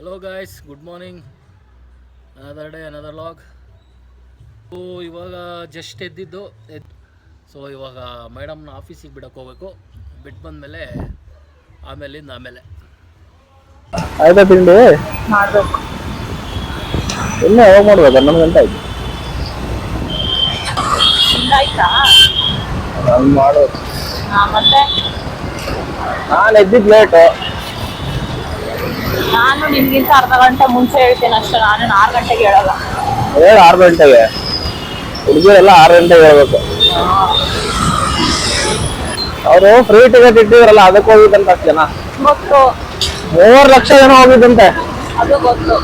Hello guys, good morning. Another day another log. So ಇವಾಗ just ಎದ್ದಿದ್ದು. So ಇವಾಗ ಮೇಡಮ್ನ ಆಫೀಸಿಗೆ ಬಿಡಕ್ಕೆ ಹೋಗ್ಬೇಕು. ಬಿಟ್ಟು ಬಂದಮೇಲೆ ಆಮೇಲೆ ಆಯ್ತಾ ತಿಂಡಿ ಮಾಡ್ಬೇಕು. ಇನ್ನೇ ಹೋಗಿ ಮಾಡ್ಬೇಕು 11 ಗಂಟೆ ಆಯ್ತು. ತಿಂದಾಯ್ತಾ? ನಾನು ಮಾಡೋದು. ಮತ್ತೆ ನಾನು ಎದ್ದಿದ್ದು ಲೇಟು. ನಾನು ನಿಮ್ಗಿಂತ ಅರ್ಧ ಗಂಟೆ ಮುಂಚೆ ಹೇಳ್ತೀನಿ ಅಷ್ಟೇ. ನಾನು 6 ಗಂಟೆಗೆ ಹೇಳಲ್ಲ. 6 ಗಂಟೆಗೆ ಹುಡುಗಿರೆಲ್ಲ 6 ಗಂಟೆಗೆ ಹೇಳ್ಬೇಕು. ಅವರು ಫ್ರೀ ಟಿಕೆಟ್ ಇಟ್ಟಿದ್ರಲ್ಲ, ಅದಕ್ಕೆ ಹೋಗಿದ್ದಂತ ಅಷ್ಟು ಜನ. ಗೊತ್ತು, 3 ಲಕ್ಷ ಜನ ಹೋಗಿದ್ದಂತೆ. ಅದು ಗೊತ್ತು.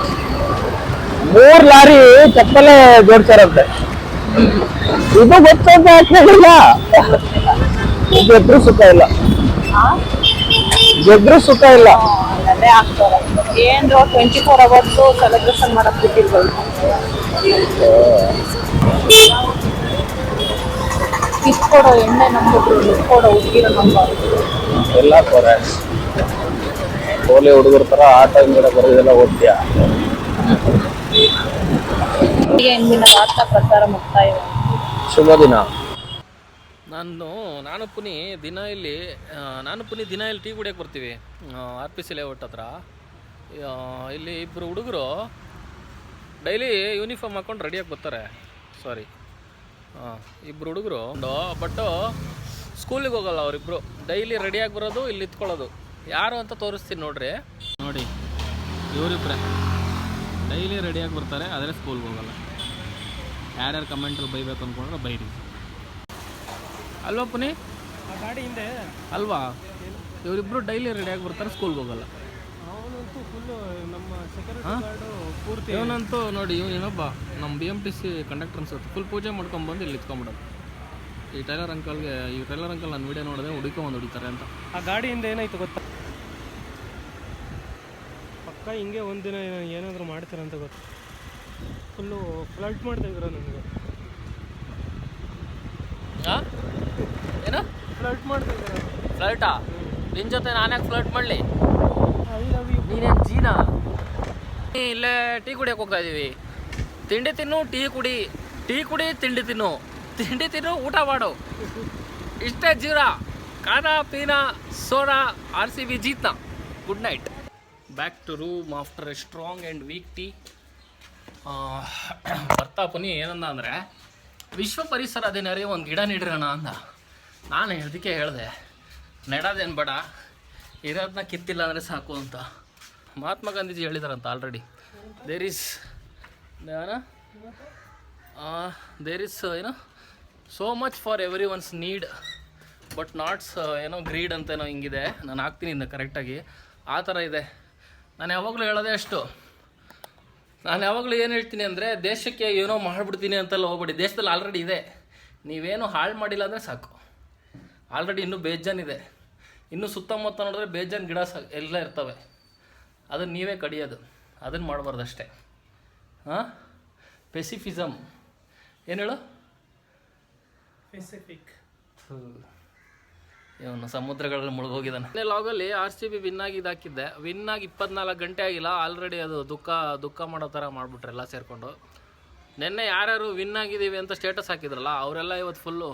3 ಲಾರಿ ಚಪ್ಪಲೆ ಜೋಡ್ಸಾರಂತೆ. ಇದು ಗೊತ್ತು ಅಂತ ಹೇಳಿಲ್ಲ. ಗೆದ್ರು ಸುಖ ಇಲ್ಲ, ಗೆದ್ರು ಸುಖ ಇಲ್ಲ. ಅಲ್ಲೇ ಆಗ್ತಾರೆ. ಏನ್ರು 24 ಅವರ್ಸ್ ಸೆಲೆಬ್ರೇಷನ್ ಮಾಡಕ್ ಬಿಟ್ಟಿರ್ಬೋದು. ಕಿತ್ಕೊಡೋ ಎಣ್ಣೆ ನಂಬಿದ್ರು, ಕಿತ್ಕೊಡೋ ಹುಡುಗಿರ ನಂಬಾರ್ದು. ಎಲ್ಲ ಕೋರೆ ಕೋಲಿ ಹುಡುಗರ ತರ ಆಟ ಹಿಂಗಡ ಬರೋದೆಲ್ಲ ಓದ್ತೀಯ. ಇಂದಿನ ವಾರ್ತಾ ಪ್ರಸಾರ ಮುಕ್ತಾಯ. ಶುಭ ದಿನ. ನಾನು ಪುನಿ ದಿನ ಇಲ್ಲಿ ಟೀ ಕುಡಿಯೋಕೆ ಬರ್ತೀವಿ. RPC ಲೇಔಟ್ ಹತ್ರ. ಇಲ್ಲಿ ಇಬ್ಬರು ಹುಡುಗರು ಡೈಲಿ ಯೂನಿಫಾರ್ಮ್ ಹಾಕ್ಕೊಂಡು ರೆಡಿಯಾಗಿ ಬರ್ತಾರೆ. ಸಾರಿ, ಇಬ್ಬರು ಹುಡುಗರು ಬಟ್ಟು ಸ್ಕೂಲಿಗೆ ಹೋಗಲ್ಲ. ಅವರಿಬ್ಬರು ಡೈಲಿ ರೆಡಿಯಾಗಿ ಬರೋದು, ಇಲ್ಲಿ ನಿಂತ್ಕೊಳ್ಳೋದು. ಯಾರು ಅಂತ ತೋರಿಸ್ತೀನಿ ನೋಡ್ರಿ. ನೋಡಿ, ಇವರಿಬ್ಬರೇ ಡೈಲಿ ರೆಡಿಯಾಗಿ ಬರ್ತಾರೆ, ಆದರೆ ಸ್ಕೂಲ್ಗೆ ಹೋಗಲ್ಲ. ಯಾರ್ಯಾರು ಕಮೆಂಟಲ್ಲಿ ಬೈಬೇಕು ಅಂದ್ಕೊಂಡ್ರೆ ಬೈರಿ. ಅಲ್ವಾ ಪುನಿ? ಗಾಡಿ ಹಿಂದೆ ಅಲ್ವಾ? ಇವರಿಬ್ಬರು ಡೈಲಿ ರೆಡಿಯಾಗಿ ಬರ್ತಾರೆ, ಸ್ಕೂಲ್ಗೆ ಹೋಗಲ್ಲ. ಅವನಂತೂ ಫುಲ್ಲು ನಮ್ಮ ಸೆಕ್ಯೂರಿಟಿ ಗಾರ್ಡು ಪೂರ್ತಿ. ಇವನಂತೂ ನೋಡಿ, ಇವನೊಬ್ಬ ನಮ್ಮ BMTC ಕಂಡಕ್ಟರ್ ಅನ್ಸುತ್ತೆ. ಫುಲ್ ಪೂಜೆ ಮಾಡ್ಕೊಂಬಂದು ಇಲ್ಲಿ ಇತ್ಕೊಂಬಿಡೋದು. ಈ ಟೈಲರ್ ಅಂಕಲ್ ನನ್ನ ವೀಡಿಯೋ ನೋಡಿದೆ, ಹುಡುಕೊಂಬಂದು ಹೊಡಿತಾರೆ ಅಂತ. ಆ ಗಾಡಿ ಹಿಂದೆ ಏನಾಯ್ತು ಗೊತ್ತಾ? ಪಕ್ಕ ಹಿಂಗೆ ಒಂದಿನ ಏನಾದರೂ ಮಾಡ್ತಾರೆ ಅಂತ ಗೊತ್ತು. ಫುಲ್ಲು ಫ್ಲಡ್ ಮಾಡ್ತಾಯಿದ್ರು ನನಗೆ. ಏನು ಫ್ಲಡ್ ಮಾಡ್ತಾಯಿದ್ದಾರೆ? ಫ್ಲೈಟಾ? ನಿನ್ನ ಜೊತೆ ನಾನ್ಯಾಕೆ ಫ್ಲೈಟ್ ಮಾಡಲಿ? I love you. ನೀನೇನು ಜೀನಾ? ಇಲ್ಲೇ ಟೀ ಕುಡಿಯೋಕೆ ಹೋಗ್ತಾ ಇದ್ದೀವಿ. ತಿಂಡಿ ತಿನ್ನು, ಟೀ ಕುಡಿ, ತಿಂಡಿ ತಿನ್ನು, ಊಟ ಮಾಡು. ಇಷ್ಟೇ ಜೀವನ. ಖಾನಾ ಪೀನಾ ಸೋಡಾ, RCB ಜೀತ್ನಾ. Good night. Back to room after a strong and weak tea. ಬರ್ತಾ ಪುನಿ ಏನಂದ ಅಂದರೆ, ವಿಶ್ವ ಪರಿಸರ ದಿನವೇ ಒಂದು ಗಿಡ ನೆಡಿರೋಣ ಅಂದ. ನಾನು ಅದಕ್ಕೆ ಹೇಳಿದೆ, ನೆಡೋದೇನು ಬೇಡ, ಇರೋದನ್ನ ಕಿತ್ತಿಲ್ಲ ಅಂದರೆ ಸಾಕು ಅಂತ. ಮಹಾತ್ಮ ಗಾಂಧೀಜಿ ಹೇಳಿದಾರಂತ already. There is so much for every one's need but not's greed ಅಂತ ಹಿಂಗಿದೆ. ನಾನು ಹಾಕ್ತೀನಿ ಇಂದ ಕರೆಕ್ಟಾಗಿ. ಆ ಥರ ಇದೆ. ನಾನು ಯಾವಾಗಲೂ ಹೇಳೋದೇ ಅಷ್ಟು. ನಾನು ಯಾವಾಗಲೂ ಏನು ಹೇಳ್ತೀನಿ ಅಂದರೆ, ದೇಶಕ್ಕೆ ಏನೋ ಮಾಡಿಬಿಡ್ತೀನಿ ಅಂತೆಲ್ಲ ಹೋಗ್ಬೇಡಿ. ದೇಶದಲ್ಲಿ ಆಲ್ರೆಡಿ ಇದೆ. ನೀವೇನು ಹಾಳು ಮಾಡಿಲ್ಲ ಅಂದರೆ ಸಾಕು. ಆಲ್ರೆಡಿ ಇನ್ನೂ ಬೇಜಾನಿದೆ. ಇನ್ನೂ ಸುತ್ತಮುತ್ತ ನೋಡಿದ್ರೆ ಬೇಜಾನ್ ಗಿಡ ಎಲ್ಲ ಇರ್ತವೆ. ಅದನ್ನು ನೀವೇ ಕಡಿಯೋದು. ಅದನ್ನು ಮಾಡಬಾರ್ದು ಅಷ್ಟೇ. ಪೆಸಿಫಿಸಮ್ ಏನು ಹೇಳು? ಪೆಸಿಫಿಕ್. ಇವನು ಸಮುದ್ರಗಳಲ್ಲಿ ಮುಳುಗೋಗಿದ್ದಾನೆ. ಲಾಗಲ್ಲಿ RCB ವಿನ್ ಆಗಿ ಇದಾಕಿದ್ದೆ. ವಿನ್ ಆಗಿ 24 ಗಂಟೆ ಆಗಿಲ್ಲ, ಆಲ್ರೆಡಿ ಅದು ದುಃಖ ಮಾಡೋ ಥರ ಮಾಡಿಬಿಟ್ರೆ ಎಲ್ಲ ಸೇರಿಕೊಂಡು. ನಿನ್ನೆ ಯಾರ್ಯಾರು ವಿನ್ ಆಗಿದ್ದೀವಿ ಅಂತ ಸ್ಟೇಟಸ್ ಹಾಕಿದ್ರಲ್ಲ, ಅವರೆಲ್ಲ ಇವತ್ತು ಫುಲ್ಲು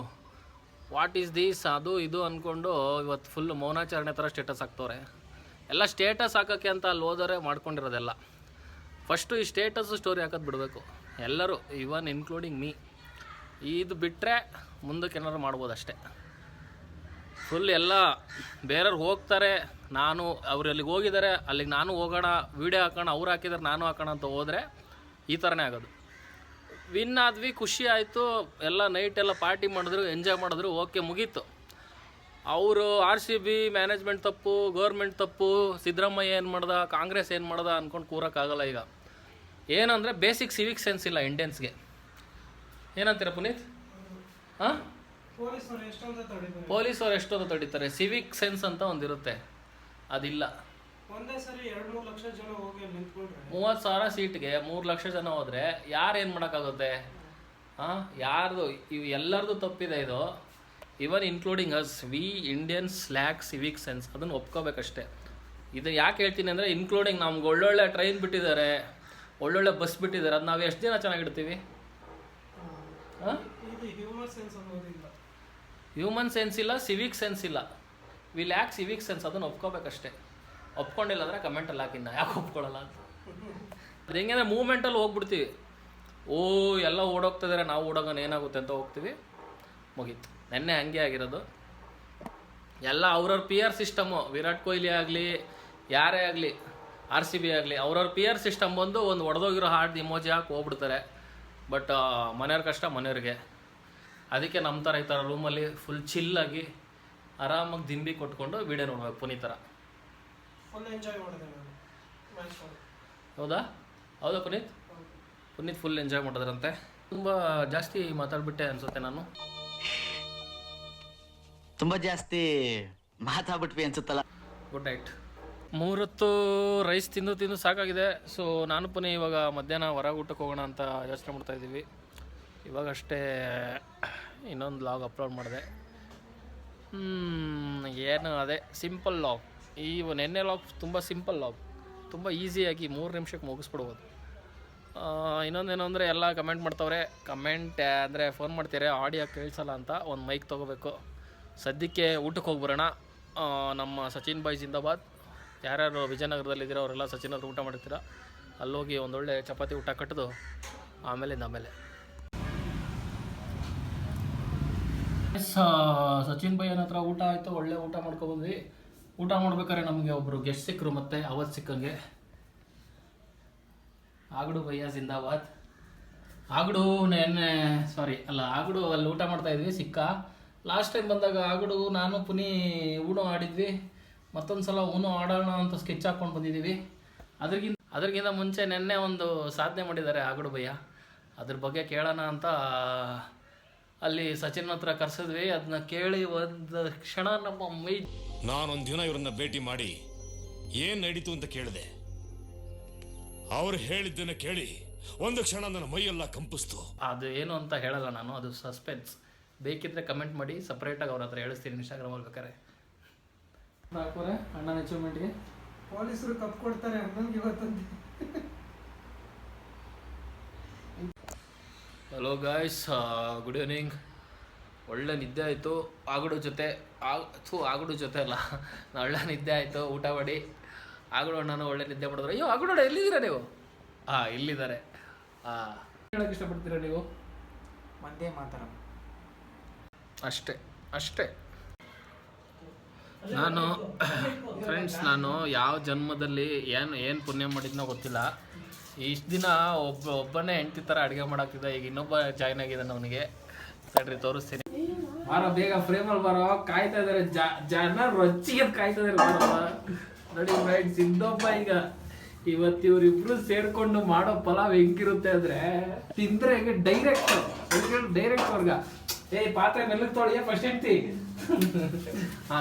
ವಾಟ್ ಈಸ್ ದೀಸ್ ಅದು ಇದು ಅಂದ್ಕೊಂಡು ಇವತ್ತು ಫುಲ್ಲು ಮೌನಾಚರಣೆ ಥರ ಸ್ಟೇಟಸ್ ಹಾಕ್ತವ್ರೆ. ಎಲ್ಲ ಸ್ಟೇಟಸ್ ಹಾಕೋಕ್ಕೆ ಅಂತ ಅಲ್ಲಿ ಹೋದರೆ ಮಾಡ್ಕೊಂಡಿರೋದೆಲ್ಲ. ಫಸ್ಟು ಈ ಸ್ಟೇಟಸ್ಸು ಸ್ಟೋರಿ ಹಾಕೋದು ಬಿಡಬೇಕು ಎಲ್ಲರೂ, ಇವನ್ ಇನ್ಕ್ಲೂಡಿಂಗ್ ಮೀ. ಇದು ಬಿಟ್ಟರೆ ಮುಂದಕ್ಕೆ ಏನಾದ್ರು ಮಾಡ್ಬೋದು ಅಷ್ಟೇ. ಫುಲ್ ಎಲ್ಲ ಬೇರೆಯವ್ರು ಹೋಗ್ತಾರೆ, ನಾನು ಅವ್ರು ಅಲ್ಲಿಗೆ ಹೋಗಿದ್ದಾರೆ, ಅಲ್ಲಿಗೆ ನಾನು ಹೋಗೋಣ, ವೀಡಿಯೋ ಹಾಕೋಣ, ಅವ್ರು ಹಾಕಿದ್ದಾರೆ ನಾನು ಹಾಕೋಣ ಅಂತ ಹೋದರೆ ಈ ಥರನೇ ಆಗೋದು. ವಿನ್ ಆದ್ವಿ, ಖುಷಿ ಆಯಿತು, ಎಲ್ಲ ನೈಟ್ ಎಲ್ಲ ಪಾರ್ಟಿ ಮಾಡಿದ್ರು, ಎಂಜಾಯ್ ಮಾಡಿದ್ರು, ಓಕೆ ಮುಗೀತು. ಅವರು RCB ಮ್ಯಾನೇಜ್ಮೆಂಟ್ ತಪ್ಪು, ಗೌರ್ಮೆಂಟ್ ತಪ್ಪು, ಸಿದ್ದರಾಮಯ್ಯ ಏನು ಮಾಡ್ದ, ಕಾಂಗ್ರೆಸ್ ಏನು ಮಾಡ್ದ ಅಂದ್ಕೊಂಡು ಕೂರೋಕ್ಕಾಗಲ್ಲ. ಈಗ ಏನಂದರೆ ಬೇಸಿಕ್ ಸಿವಿಕ್ ಸೆನ್ಸ್ ಇಲ್ಲ ಇಂಡಿಯನ್ಸ್ಗೆ. ಏನಂತೀರ ಪುನೀತ್? ಪೊಲೀಸವ್ರು ಎಷ್ಟೊಂದು ತಡೀತಾರೆ. ಸಿವಿಕ್ ಸೆನ್ಸ್ ಅಂತ ಒಂದಿರುತ್ತೆ, ಅದಿಲ್ಲ. ಒಂದೇ ಸರಿ 2-3 ಲಕ್ಷ ಜನ ಹೋಗಿ ನಿಂತ್ಕೊಂಡ್ರೆ 30,000 ಸೀಟ್ಗೆ 3 ಲಕ್ಷ ಜನ ಹೋದರೆ ಯಾರು ಏನು ಮಾಡೋಕ್ಕಾಗುತ್ತೆ? ಯಾರ್ದು ಎಲ್ಲರದು ತಪ್ಪಿದೆ ಇದು. Even including us, we Indians lack civic sense. ಅದನ್ನು ಒಪ್ಕೋಬೇಕಷ್ಟೆ. ಇದು ಯಾಕೆ ಹೇಳ್ತೀನಿ ಅಂದರೆ ಇನ್ಕ್ಲೂಡಿಂಗ್ ನಮ್ಗೆ ಒಳ್ಳೊಳ್ಳೆ ಟ್ರೈನ್ ಬಿಟ್ಟಿದ್ದಾರೆ, ಒಳ್ಳೊಳ್ಳೆ ಬಸ್ ಬಿಟ್ಟಿದ್ದಾರೆ. ಅದು ನಾವು ಎಷ್ಟು ದಿನ ಚೆನ್ನಾಗಿಡ್ತೀವಿ? ಹಾಂ, ಹ್ಯೂಮನ್ ಸೆನ್ಸ್ ಇಲ್ಲ, ಸಿವಿಕ್ ಸೆನ್ಸ್ ಇಲ್ಲ. We lack civic sense. ಅದನ್ನು ಒಪ್ಕೋಬೇಕಷ್ಟೇ. ಒಪ್ಕೊಂಡಿಲ್ಲ ಅಂದರೆ ಕಮೆಂಟಲ್ಲಿ ಹಾಕಿನ್ನ ಯಾಕೆ ಒಪ್ಕೊಳ್ಳಲ್ಲ ಅಂತ. ಅದು ಹೆಂಗೆ ಅಂದರೆ ಮೂಮೆಂಟಲ್ಲಿ ಹೋಗ್ಬಿಡ್ತೀವಿ. ಎಲ್ಲ ಓಡೋಗ್ತಿದ್ದಾರೆ, ನಾವು ಓಡೋಗೋಣ ಏನಾಗುತ್ತೆ ಅಂತ ಹೋಗ್ತೀವಿ, ಮುಗೀತು. ನೆನ್ನೆ ಹಂಗೆ ಆಗಿರೋದು. ಎಲ್ಲ ಅವ್ರವ್ರ P R system, Virat Kohli ಆಗಲಿ ಯಾರೇ ಆಗಲಿ, RCB ಆಗಲಿ, ಅವ್ರವ್ರ ಪಿ ಆರ್ ಸಿಸ್ಟಮ್ ಬಂದು ಒಂದು ಒಡೆದೋಗಿರೋ ಹಾರ್ಟ್ ಇಮೋಜಿ ಹಾಕಿ ಹೋಗ್ಬಿಡ್ತಾರೆ. ಬಟ್ ಮನೆಯವ್ರ ಕಷ್ಟ ಮನೆಯವ್ರಿಗೆ. ಅದಕ್ಕೆ ನಮ್ಮ ಥರ ಈ ಥರ ರೂಮಲ್ಲಿ ಫುಲ್ ಚಿಲ್ಲಾಗಿ ಆರಾಮಾಗಿ ದಿಂಬಿ ಕೊಟ್ಕೊಂಡು ವೀಡಿಯೋ ನೋಡ್ಬೇಕು ಪುನೀತ್ ಥರ. ಹೌದಾ ಪುನೀತ್ ಫುಲ್ ಎಂಜಾಯ್ ಮಾಡಿದ್ರಂತೆ. ತುಂಬ ಜಾಸ್ತಿ ಮಾತಾಡ್ಬಿಟ್ಟೆ ಅನ್ಸುತ್ತೆ ನಾನು. ತುಂಬ ಜಾಸ್ತಿ ಮಾತಾಡ್ಬಿಟ್ವಿ ಅನ್ಸುತ್ತಲ್ಲ. Good night. 3 ಹೊತ್ತು ರೈಸ್ ತಿಂದು ಸಾಕಾಗಿದೆ. ಸೊ ನಾನು ಪುನಃ ಇವಾಗ ಮಧ್ಯಾಹ್ನ ಹೊರಗೆ ಊಟಕ್ಕೆ ಹೋಗೋಣ ಅಂತ ಯೋಚನೆ ಮಾಡ್ತಾಯಿದ್ದೀವಿ. ಇವಾಗಷ್ಟೇ ಇನ್ನೊಂದು ಲಾಗ್ ಅಪ್ಲೋಡ್ ಮಾಡಿದೆ. ಏನು ಅದೇ ಸಿಂಪಲ್ ಲಾಗ್. ಈ ನೆನ್ನೆ ಲಾಗ್ ತುಂಬ ಸಿಂಪಲ್ ಲಾಗ್, ತುಂಬ ಈಸಿಯಾಗಿ 3 ನಿಮಿಷಕ್ಕೆ ಮುಗಿಸ್ಬಿಡ್ಬೋದು. ಇನ್ನೊಂದೇನು ಅಂದರೆ ಎಲ್ಲ ಕಮೆಂಟ್ ಮಾಡ್ತವ್ರೆ. ಕಮೆಂಟ್ ಅಂದರೆ ಫೋನ್ ಮಾಡ್ತಾರೆ ಆಡಿಯೋ ಕೇಳಿಸಲ್ಲ ಅಂತ. ಒಂದು ಮೈಕ್ ತೊಗೋಬೇಕು. ಸದ್ಯಕ್ಕೆ ಊಟಕ್ಕೆ ಹೋಗಿ ಬರೋಣ. ನಮ್ಮ ಸಚಿನ್ ಬಾಯ್ ಜಿಂದಾಬಾದ್. ಯಾರ್ಯಾರು ವಿಜಯನಗರದಲ್ಲಿದ್ದೀರೋ ಅವರೆಲ್ಲ ಸಚಿನ್ ಅವ್ರು ಊಟ ಮಾಡಿರ್ತೀರ. ಅಲ್ಲೋಗಿ ಒಂದೊಳ್ಳೆ ಚಪಾತಿ ಊಟ ಕಟ್ಟಿದು ಆಮೇಲೆ ಸಚಿನ್ ಬಾಯ್ ಹತ್ರ ಊಟ ಆಯಿತು. ಒಳ್ಳೆ ಊಟ ಮಾಡ್ಕೊಬಂದ್ವಿ. ಊಟ ಮಾಡ್ಬೇಕಾದ್ರೆ ನಮಗೆ ಒಬ್ಬರು ಗೆಸ್ಟ್ ಸಿಕ್ಕರು. ಮತ್ತೆ ಅವತ್ತು ಸಿಕ್ಕಂಗೆ ಆಗಡು ಭಯ್ಯ ಜಿಂದಾಬಾದ್. ಆಗಡು ಆಗಡು ಅಲ್ಲಿ ಊಟ ಮಾಡ್ತಾಯಿದ್ವಿ. ಸಿಕ್ಕ ಲಾಸ್ಟ್ ಟೈಮ್ ಬಂದಾಗ ಆಗಡು ನಾನು ಪುನೀ ಊಣೋ ಆಡಿದ್ವಿ. ಮತ್ತೊಂದು ಸಲ ಊನೋ ಆಡೋಣ ಅಂತ ಸ್ಕೆಚ್ ಹಾಕ್ಕೊಂಡು ಬಂದಿದ್ದೀವಿ. ಅದ್ರಿಗಿಂತ ಮುಂಚೆ ನೆನ್ನೆ ಒಂದು ಸಾಧನೆ ಮಾಡಿದ್ದಾರೆ ಆಗಡು ಭಯ್ಯ. ಅದ್ರ ಬಗ್ಗೆ ಕೇಳೋಣ ಅಂತ ಅಲ್ಲಿ ಸಚಿನ್ ಹತ್ರ ಕರ್ಸಿದ್ವಿ. ಅದನ್ನ ಕೇಳಿ ಒಂದು ಕ್ಷಣ ನಮ್ಮ ಮೈ, ನಾನೊಂದು ದಿನ ಇವ್ರನ್ನ ಭೇಟಿ ಮಾಡಿ ಏನ್ ನಡೀತು ಅಂತ ಕೇಳಿದೆ. ಅವ್ರು ಹೇಳಿದ್ದನ್ನ ಕೇಳಿ ಒಂದು ಕ್ಷಣ ನನ್ನ ಮೈಯೆಲ್ಲ ಕಂಪಿಸ್ತು. ಅದು ಏನು ಅಂತ ಹೇಳಲ್ಲ ನಾನು, ಅದು ಸಸ್ಪೆನ್ಸ್. ಬೇಕಿದ್ರೆ ಕಮೆಂಟ್ ಮಾಡಿ, ಸಪ್ರೇಟಾಗಿ ಅವ್ರ ಹತ್ರ ಹೇಳಿಸ್ತೀನಿ ಇನ್ಸ್ಟಾಗ್ರಾಮಲ್ಲಿ ಬೇಕಾರೆ. ಹಾಕೋರೆ ಅಣ್ಣನ ಅಚೀವ್ಮೆಂಟ್ಗೆ ಪೊಲೀಸರು ಕಪ್ ಕೊಡ್ತಾರೆ ಅಣ್ಣನಿಗೆ ಇವತ್ತಂತೆ. Hello guys, good evening. ಒಳ್ಳೆ ನಿದ್ದೆ ಆಯಿತು. ಆಗಡು ಜೊತೆ ಅಲ್ಲ, ಒಳ್ಳೆ ನಿದ್ದೆ ಆಯಿತು. ಊಟ ಮಾಡಿ ಆಗಡು ಅಣ್ಣನೂ ಒಳ್ಳೆ ನಿದ್ದೆ ಮಾಡಿದ್ರು. ಅಯ್ಯೋ ಆಗಡು ಅಣ್ಣ ಎಲ್ಲಿದ್ದೀರಾ ನೀವು? ಇಲ್ಲಿದ್ದಾರೆ. ಹೇಳಕ್ಕೆ ಇಷ್ಟಪಡ್ತೀರಾ ನೀವು? ಮಂದೇ ಮಾತಾಡ ಅಷ್ಟೇ. ನಾನು ಫ್ರೆಂಡ್ಸ್, ನಾನು ಯಾವ ಜನ್ಮದಲ್ಲಿ ಏನು ಪುಣ್ಯ ಮಾಡಿದ್ನೋ ಗೊತ್ತಿಲ್ಲ. ಇಷ್ಟು ದಿನ ಒಬ್ಬನೇ ಹೆಂಡತಿ ಥರ ಅಡುಗೆ ಮಾಡಾಕ್ತಿದ್ದ. ಈಗ ಇನ್ನೊಬ್ಬ ಜಾಯ್ನ್ ಆಗಿದ್ದಾನೆ. ಅವನಿಗೆ ಸರಿ ತೋರಿಸ್ತೀನಿ. ಬಾರೋ ಬೇಗ ಫ್ರೇಮಲ್ಲಿ ಬಾರೋ, ಕಾಯ್ತಾ ಇದ್ದಾರೆ ಜನ, ರೊಚ್ಚಿಗೆ ಕಾಯ್ತಾ ಇದ್ದಾರೆ. ನೋಡಿ ಫ್ರೆಂಡ್ಸ್, ಇನ್ನೊಬ್ಬ ಈಗ ಇವತ್ತು ಇವರಿಬ್ರು ಸೇರ್ಕೊಂಡು ಮಾಡೋ ಪಲಾವ್ ಹೆಂಗಿರುತ್ತೆ ಅಂದ್ರೆ ತಿಂದ್ರೆ ಹೆಂಗೆ ಡೈರೆಕ್ಟ್ ವರ್ಗ. ಪಾತ್ರೆ ಮೆಲ್ಲಕ್ಕೆ ತೊಳೆಯ ಫಸ್ಟ್ ಹೆಂಡ್ತಿ.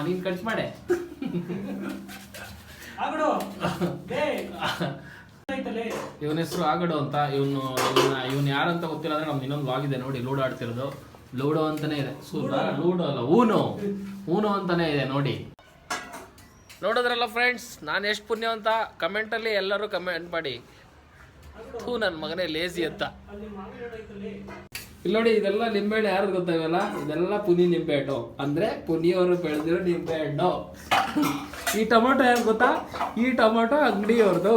ನೀನ್ ಖರ್ಚು ಮಾಡೆ. ಇವನ ಹೆಸರು ಆಗಡು ಅಂತ. ಇವನು ಯಾರಂತ ಗೊತ್ತಿಲ್ಲ. ಅಂದ್ರೆ ನಮ್ದು ಇನ್ನೊಂದು ವ್ಲಾಗ್ ಇದೆ ನೋಡಿ, ಲೂಡೋ ಆಡ್ತಿರೋದು. ಲೂಡೋ ಅಂತಾನೆ ಇದೆ. ಲೂಡೋ ಅಲ್ಲ, ಊನೋ ಅಂತಾನೆ ಇದೆ ನೋಡಿ. ನೋಡಿದ್ರಲ್ಲ ಫ್ರೆಂಡ್ಸ್, ನಾನು ಎಷ್ಟು ಪುಣ್ಯ ಅಂತ. ಕಮೆಂಟಲ್ಲಿ ಎಲ್ಲರೂ ಕಮೆಂಟ್ ಮಾಡಿ ನನ್ನ ಮಗನೇ ಲೇಜಿ ಅಂತ. ಇಲ್ಲಿ ನೋಡಿ, ಇದೆಲ್ಲ ನಿಂಬೆಹಣ್ಣು ಯಾರು ಗೊತ್ತಾಗಲ್ಲ. ಇದೆಲ್ಲ ಪುನಿ ನಿಂಬೆಹಣ್ಣು ಅಂದ್ರೆ ಪುನಿಯವರು ಬೆಳೆದಿರೋ ನಿಂಬೆಹಣ್ಣು. ಈ ಟೊಮೊಟೊ ಯಾರು ಗೊತ್ತಾ? ಈ ಟೊಮೊಟೊ ಅಂಗಡಿಯವ್ರದ್ದು.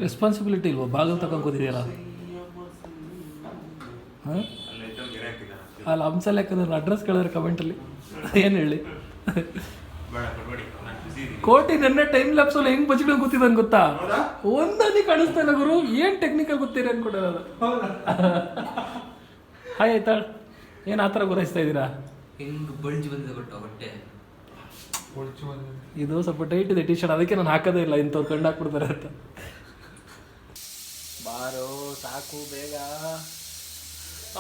ರೆಸ್ಪಾನ್ಸಿಬಿಲಿಟಿ ಇಲ್ವಾ? ಬಾಗಿಲು ತಗೊಂಡು ಕೂತಿದೆಯಲ್ಲ. ಹಾಂ, ಅಲ್ಲಿ ಹಂಸಲ್ ಯಾಕಂದ್ರೆ ಅಡ್ರೆಸ್ ಕೇಳಿದ್ರೆ ಕಮೆಂಟಲ್ಲಿ ಏನು ಹೇಳಿ. ಕೋಟಿ ನನ್ನ ಟೈಮ್ ಲ್ಯಾಪ್ಸಲ್ಲಿ ಹೆಂಗೆ ಬಚ್ಕೊಂಡು ಕೂತಿದ್ದಾನೆ ಗೊತ್ತಾ? ಒಂದನೇ ಕಾಣಿಸ್ತಾ ಇಲ್ಲ ಗುರು. ಏನು ಟೆಕ್ನಿಕಲ್ ಗೊತ್ತೀರ ಅನ್ಕೊಡೋದು. ಹಾಯ್ ಆಯ್ತಾ? ಏನು ಆ ಥರ ಗುರಾಯಿಸ್ತಾ ಇದ್ದೀರಾ? ಇದು ಸ್ವಲ್ಪ ಟೈಟ್ ಇದೆ ಟಿ ಶರ್ಟ್, ಅದಕ್ಕೆ ನಾನು ಹಾಕೋದೇ ಇಲ್ಲ. ಇಂಥವ್ರು ಕಂಡು ಹಾಕ್ಬಿಡ್ತಾರೆ ಅಂತ. ಬಾರೋ ಸಾಕು ಬೇಗ.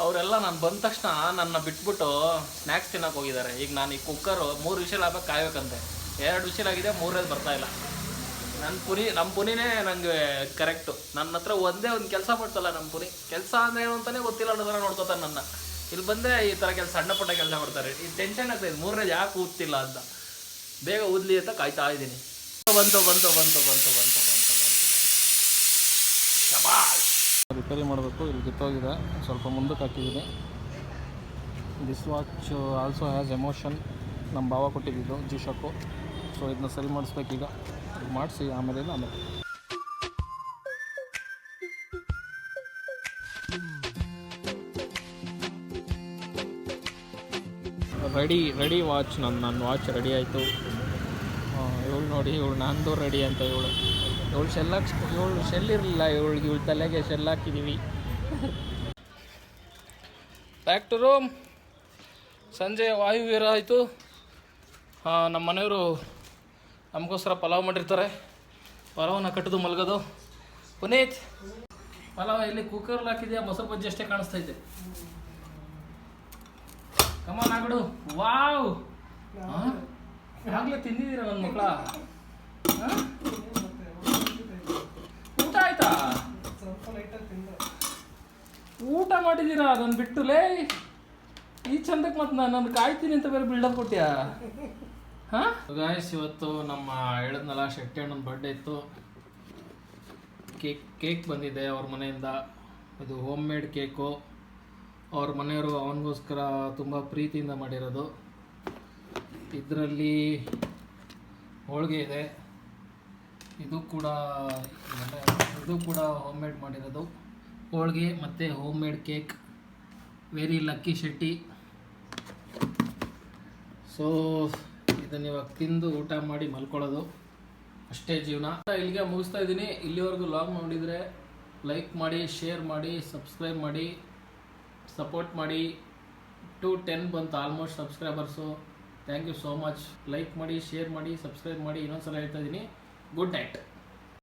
ಅವರೆಲ್ಲ ನಾನು ಬಂದ ತಕ್ಷಣ ನನ್ನ ಬಿಟ್ಬಿಟ್ಟು ಸ್ನ್ಯಾಕ್ಸ್ ತಿನ್ನೋಕೆ ಹೋಗಿದ್ದಾರೆ. ಈಗ ನಾನು ಈ ಕುಕ್ಕರು 3 ವಿಷಲ್ ಆಗ್ಬೇಕು ಕಾಯ್ಬೇಕಂತೆ. 2 ವಿಷಲಾಗಿದೆ, 3ನೇದು ಬರ್ತಾ ಇಲ್ಲ. ನಮ್ಮ ಪುನಿನೇ ನನಗೆ ಕರೆಕ್ಟು. ನನ್ನ ಹತ್ರ ಒಂದೇ ಒಂದು ಕೆಲಸ ಮಾಡ್ತಲ್ಲ ನಮ್ಮ ಪುನಿ. ಕೆಲಸ ಅಂದರೆ ಏನು ಅಂತಲೇ ಗೊತ್ತಿಲ್ಲ ಅನ್ನೋ ಥರ ನೋಡ್ಕೋತಾನೆ ನನ್ನ. ಇಲ್ಲಿ ಬಂದರೆ ಈ ಥರ ಸಣ್ಣ ಪುಟ್ಟ ಕೆಲಸ ಮಾಡ್ತಾರೆ. ಈ ಟೆನ್ಷನ್ ಆಗ್ತಾಯಿದೆ 3ನೇದು ಯಾಕೆ ಊದ್ತಿಲ್ಲ ಅಂತ. ಬೇಗ ಊದ್ಲಿ ಅಂತ ಕಾಯ್ತಾ ಇದ್ದೀನಿ. ಬಂತು. ಶಬಾಷ್. ರಿಪೇರಿ ಮಾಡಬೇಕು. ಇಲ್ಲಿ ಕಿತ್ತೋಗಿದೆ, ಸ್ವಲ್ಪ ಮುಂದಕ್ಕೆ ಹಾಕಿದ್ದೀನಿ. This watch also has emotion. ನಮ್ಮ ಭಾವ ಕೊಟ್ಟಿದ್ದು ಜಿ-ಶಾಕು. ಸೊ ಇದನ್ನ ಸರಿ ಮಾಡಿಸ್ಬೇಕೀಗ. ಮಾಡಿಸಿ ಆಮೇಲೆ ರೆಡಿ ವಾಚ್. ನನ್ನ ವಾಚ್ ರೆಡಿ ಆಯಿತು. ಇವಳು ನೋಡಿ, ನಂದು ರೆಡಿ ಅಂತ. ಇವಳು ಶೆಲ್ಲಿರಲಿಲ್ಲ, ಇವಳ ತಲೆಗೆ ಶೆಲ್ ಹಾಕಿದ್ದೀವಿ. Back to room. ಸಂಜೆ ವಾಯುವೀರ ಆಯಿತು. ನಮ್ಮ ಮನೆಯವರು ನಮಗೋಸ್ಕರ ಪಲಾವ್ ಮಾಡಿರ್ತಾರೆ. ಪಲಾವನ್ನ ಕಟ್ಟೋದು ಮಲಗೋದು. ಪುನೀತ್, ಪಲಾವ್ ಇಲ್ಲಿ ಕುಕ್ಕರ್ಲ್ಲಿ ಹಾಕಿದೆಯಾ? ಮೊಸರು ಬಜ್ಜಿ ಅಷ್ಟೇ ಕಾಣಿಸ್ತೈತೆ. ಕಮಾನ್ ಆಗ್ಬಿಡು. ವಾವ್, ಆಗಲೇ ತಿಂದಿದ್ದೀರಾ ನನ್ನ ಮಕ್ಕಳ? ಊಟ ಆಯ್ತಾ? ಊಟ ಮಾಡಿದ್ದೀರಾ ನನ್ನ ಬಿಟ್ಟುಲೇ? ಈ ಚಂದಕ್ಕೆ ಮತ್ತು ನಾನು ಕಾಯ್ತೀನಿ ಅಂತ ಬೇರೆ ಬಿಲ್ಡಪ್ ಕೊಟ್ಟ್ಯಾ? ಹಾಂ ಗಾಯ್ಸ್, ಇವತ್ತು ನಮ್ಮ ಹೇಳಿದ್ನಲ್ಲ ಶೆಟ್ಟಿ ಅಣ್ಣನ ಬರ್ಡೇ ಇತ್ತು. ಕೇಕ್ ಬಂದಿದೆ ಅವ್ರ ಮನೆಯಿಂದ. ಇದು ಹೋಮ್ ಮೇಡ್ ಕೇಕು. ಅವ್ರ ಮನೆಯವರು ಅವನಿಗೋಸ್ಕರ ತುಂಬ ಪ್ರೀತಿಯಿಂದ ಮಾಡಿರೋದು. ಇದರಲ್ಲಿ ಹೋಳಿಗೆ ಇದೆ. ಇದು ಕೂಡ ಹೋಮ್ ಮೇಡ್ ಮಾಡಿರೋದು ಹೋಳಿಗೆ ಮತ್ತು home made cake. Very lucky Shetty. So ಇದನ್ನು ಇವಾಗ ತಿಂದು ಊಟ ಮಾಡಿ ಮಲ್ಕೊಳ್ಳೋದು ಅಷ್ಟೇ ಜೀವನ. ಇಲ್ಲಿಗೆ ಮುಗಿಸ್ತಾ ಇದ್ದೀನಿ. ಇಲ್ಲಿವರೆಗೂ ಲಾಗ್ ನೋಡಿದರೆ ಲೈಕ್ ಮಾಡಿ, ಶೇರ್ ಮಾಡಿ, ಸಬ್ಸ್ಕ್ರೈಬ್ ಮಾಡಿ, ಸಪೋರ್ಟ್ ಮಾಡಿ. 210 ಬಂತು almost subscribers. Thank you so much. Like ಮಾಡಿ, ಶೇರ್ ಮಾಡಿ, ಸಬ್ಸ್ಕ್ರೈಬ್ ಮಾಡಿ. ಇನ್ನೊಂದು ಸಲ ಹೇಳ್ತಾ ಇದ್ದೀನಿ. Good night.